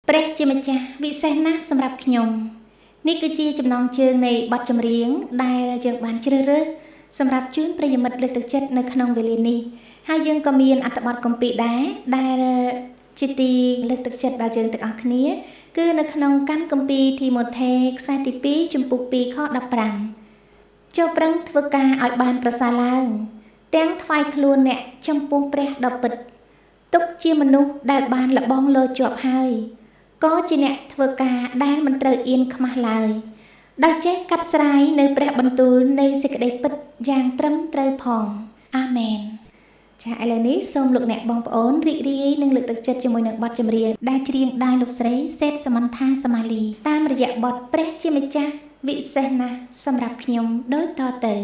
ព្រះជាម្ចាស់វិសេសណាស់សម្រាប់ខ្ញុំនេះគឺជាចំណងជើងនៃបទចម្រៀងដែលយើងបានជ្រើសរើសសម្រាប់ជូនប្រិយមិត្តលើកទឹកចិត្តនៅក្នុងវេលានេះហើយយើងក៏មានអត្ថបទគម្ពីរដែរដែលជាទីលើកទឹកចិត្តដល់យើងទាំងអស់គ្នាគឺនៅក្នុងកម្មគម្ពីរទីម៉ូថេខ្សែទី2ចំពុក2ខ15ចូលប្រឹងធ្វើការឲ្យបានប្រសើរឡើងទាំងថ្វាយខ្លួនអ្នកចំពោះព្រះដ៏ពិតទុកជាមនុស្សដែលបានលបងលោជាប់ហើយក៏ជាអ្នកធ្វើការដែលមិនត្រូវអៀនខ្មាស់ឡើយដោយចេះកាត់ស្រាយនៅព្រះបន្ទូលនៃសេចក្តីពិតយ៉ាងត្រឹមត្រូវផងអាមែនចាឥឡូវនេះសូមលោកអ្នកបងប្អូនរីករាយនឹងលើកទឹកចិត្តជាមួយនឹងបទចម្រៀងដែលច្រៀងដោយលោកស្រីសេតសមន្ថាសមាលីតាមរយៈបទព្រះជាម្ចាស់វិសេសណាស់សម្រាប់ខ្ញុំដូចតទៅ